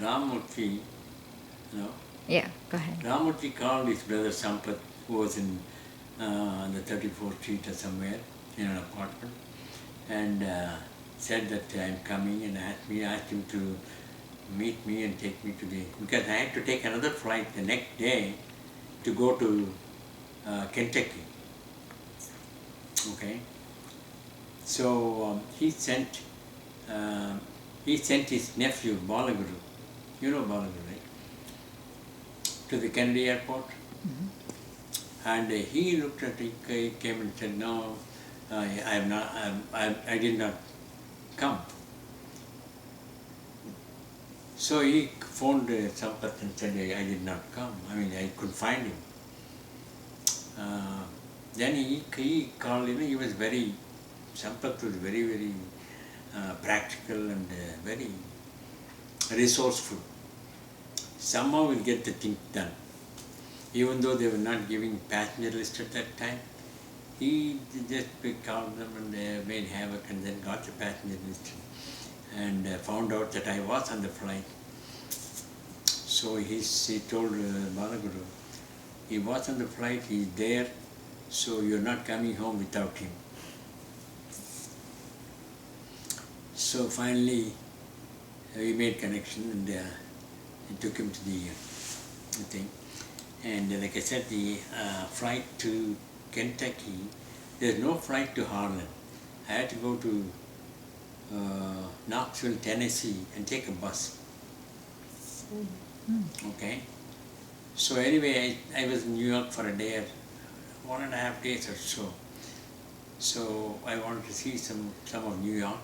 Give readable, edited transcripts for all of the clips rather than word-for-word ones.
Ramurthy, Yeah, go ahead. Ramurthy called his brother Sampath, who was in the 34th street or somewhere in an apartment, and said that I'm coming, and asked him to meet me and take me to because I had to take another flight the next day to go to Kentucky. Okay, so he sent his nephew Balaguru, you know Balaguru, right, to the Kennedy airport, and he looked at it, he came and said, no, I did not come. So he phoned Sampath and said, I did not come. I mean, I couldn't find him. Then he called, he was Sampath was very practical and very resourceful. Somehow we'll get the thing done. Even though they were not giving passenger list at that time, he just called them and made havoc, and then got the passenger list and found out that I was on the flight. So he told Balaguru, he was on the flight, he's there, so you're not coming home without him. So finally we made connection, and he took him to the thing. And like I said, the flight to Kentucky, there's no flight to Harlan. I had to go to Knoxville, Tennessee, and take a bus. Okay. So anyway, I was in New York for a day, or 1.5 days or so. So I wanted to see some of New York.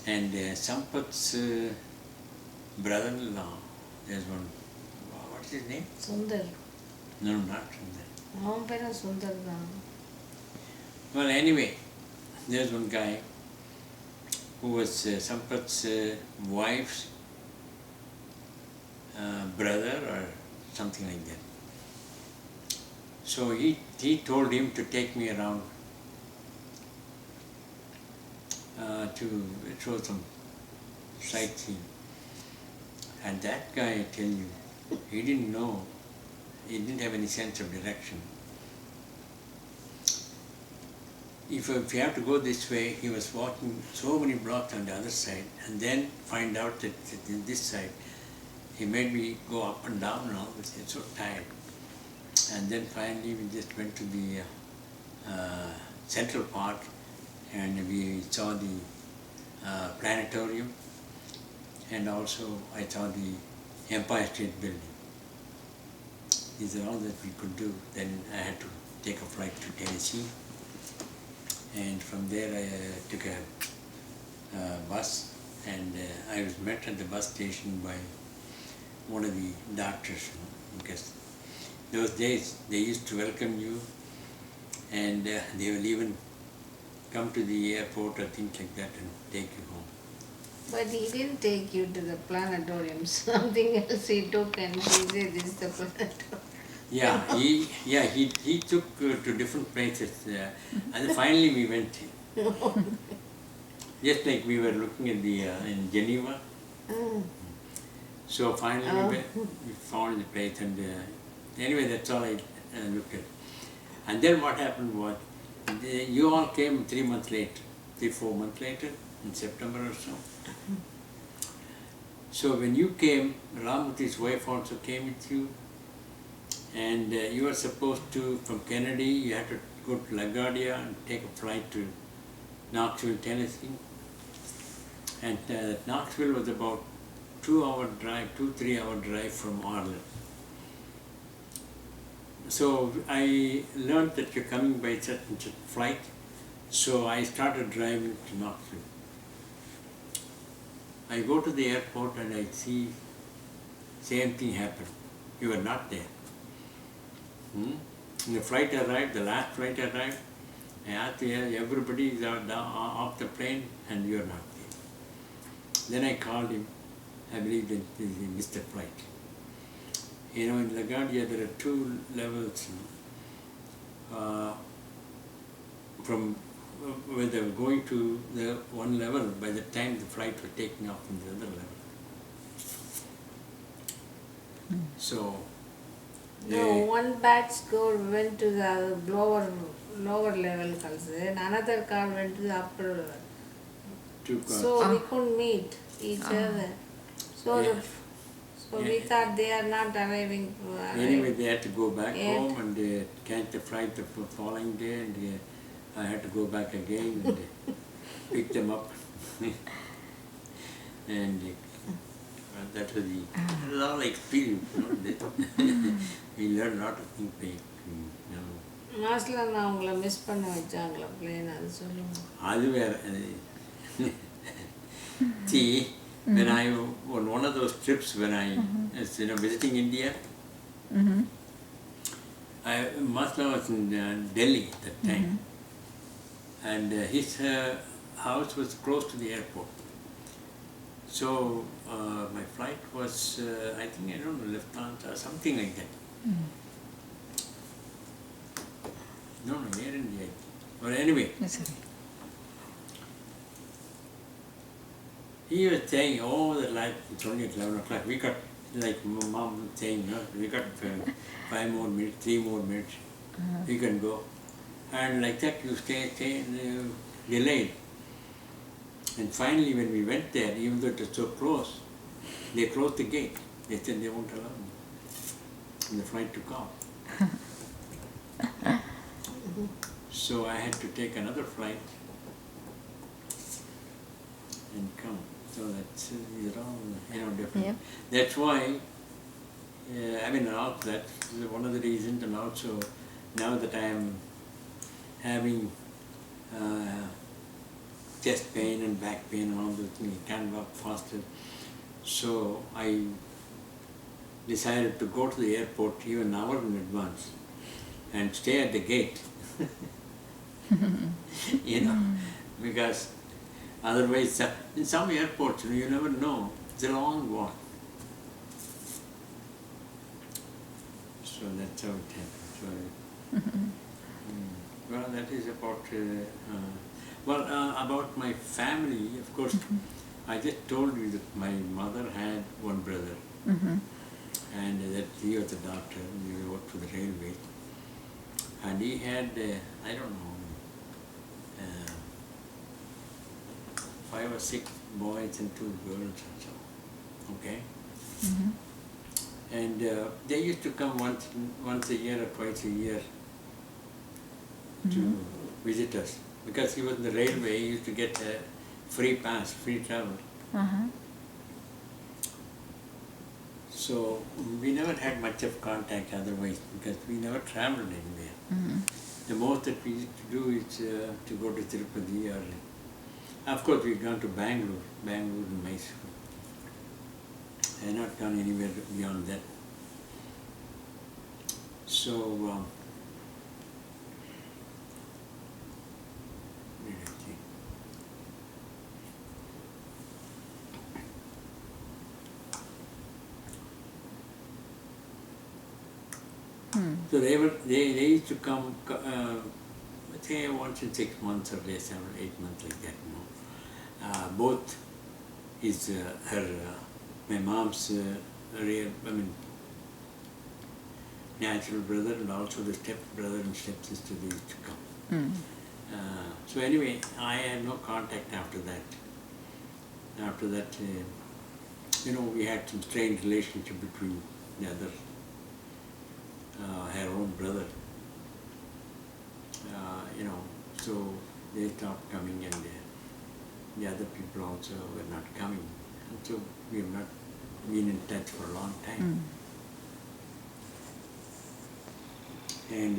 And Sampath's brother-in-law, there's one, what's his name? Sundar. No, not Sundar. Sundar. Well, anyway, there's one guy who was Sampath's wife's brother or something like that. So he told him to take me around to show some sightseeing. And that guy, I tell you, he didn't know, he didn't have any sense of direction. If you have to go this way, he was walking so many blocks on the other side, and then find out that in this side, he made me go up and down and all this. I'm so tired. And then finally we just went to the Central Park, and we saw the planetarium, and also I saw the Empire State Building. These are all that we could do. Then I had to take a flight to Tennessee, and from there I took a bus, and I was met at the bus station by one of the doctors, because those days they used to welcome you, and they will even come to the airport or things like that and take you home. But he didn't take you to the planetarium. Something else he took, and he said, this is the planetarium. Yeah, he took to different places, and finally we went. Just like we were looking at the in Geneva. So finally we found the place, and anyway, that's all I looked at. And then what happened was, you all came 3 months later, 4 months later, in September or so. So when you came, Ramurthy's wife also came with you, and you were supposed to, from Kennedy, you had to go to LaGuardia and take a flight to Knoxville, Tennessee. And Knoxville was about 2-3 hour drive from Harlan. So I learned that you're coming by such and such flight, so I started driving to Knoxville. I go to the airport and I see same thing happen. You were not there. The flight arrived, the last flight arrived. I asked everybody is off the plane, and you're not there. Then I called him. I believe that he missed the flight. You know, in LaGuardia there are 2 levels from where they were going to the one level by the time the flight was taking off from the other level. So No, they one batch car went to the lower level also, and another car went to the upper level. took So we couldn't meet each other. So Yeah. we Yeah. thought they are not arriving. Anyway, they had to go back Yet. home and they catch the flight the following day, and I had to go back again and pick them up. And that was the lot of experience, you know. We learned a lot of things. You know. மாஸ்ல நான் உங்களை miss பண்ண வச்சாங்களா plane அது சொல்லுங்க. அது வேற. See, when I on one of those trips when I was, visiting India, Masla was in Delhi at that time, and his house was close to the airport. So my flight was, I think, I don't know, Lufthansa or something like that. No, Air India. But anyway, That's okay. he was saying, oh, the light, it's only at 11 o'clock. We got, like mom was saying, no, we got 5 more minutes, 3 more minutes. We can go. And like that, you stay, and delayed. And finally, when we went there, even though it was so close, they closed the gate. They said they won't allow me. And the flight took off. So I had to take another flight and come. So that's, different. Yep. That's why, that's one of the reasons, and also now that I am having chest pain and back pain and all those things, I can't walk faster. So I decided to go to the airport even an hour in advance and stay at the gate. Because otherwise, in some airports, you never know. It's a long walk. So that's how it happened. So, well, that is about. About my family, of course, I just told you that my mother had one brother, and that he was a doctor. He worked for the railway, and he had, I don't know, 5 or 6 boys and 2 girls or so. Okay? And they used to come once a year or twice a year to visit us. Because he was in the railway, he used to get a free pass, free travel. So we never had much of contact otherwise, because we never traveled anywhere. The most that we used to do is to go to Tirupati, or of course we've gone to Bangalore and Mysore. I have not gone anywhere beyond that. So where did I think? So they used to come, say once in 6 months or less, 7 or 8 months, like that. Both my mom's natural brother, and also the step brother and step sister, they used to come. So anyway, I had no contact after that. After that, we had some strange relationship between the other, her own brother. So they stopped coming, and the other people also were not coming. And so we have not been in touch for a long time. And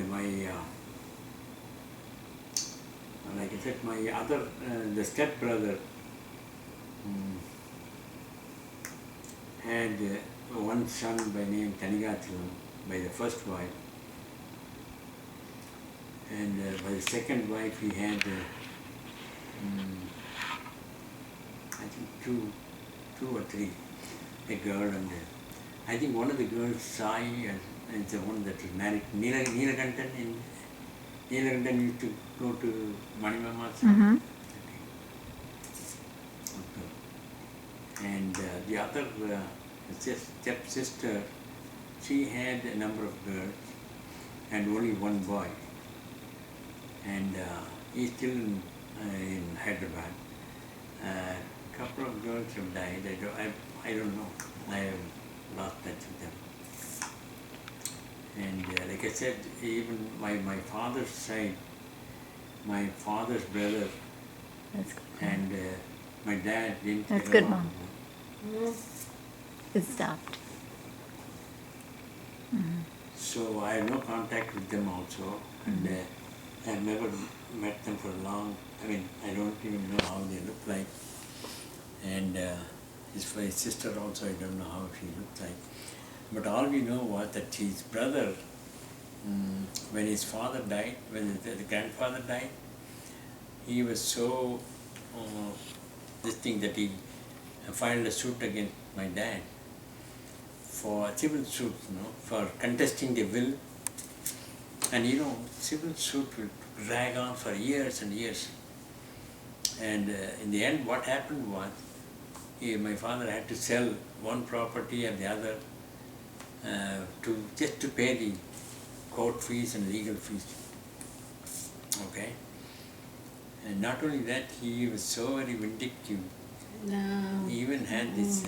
like I said, my other, the step brother had one son by name Tanigathilam, by the first wife. And by the second wife he had, I think two or three, a girl, and I think one of the girls, Sai, and the one that was married, Neelakantan. Neelakantan used to go to Manimama's house. Okay. And the other step sister, she had a number of girls and only one boy. And he's still in Hyderabad. A couple of girls have died. I don't know. I have lost touch with them. And like I said, even my father's side, my father's brother That's good. and my dad didn't That's get good, along. Mom. It stopped. So I have no contact with them also, and I've never met them for long. I mean, I don't even know how they look like. And his sister also, I don't know how she looked like. But all we know was that his brother, when his father died, when the grandfather died, he was so this thing that he filed a suit against my dad for civil suit, for contesting the will. And civil suit will drag on for years and years. And in the end, what happened was, my father had to sell one property and the other just to pay the court fees and legal fees. Okay? And not only that, he was so very vindictive. No. He even had this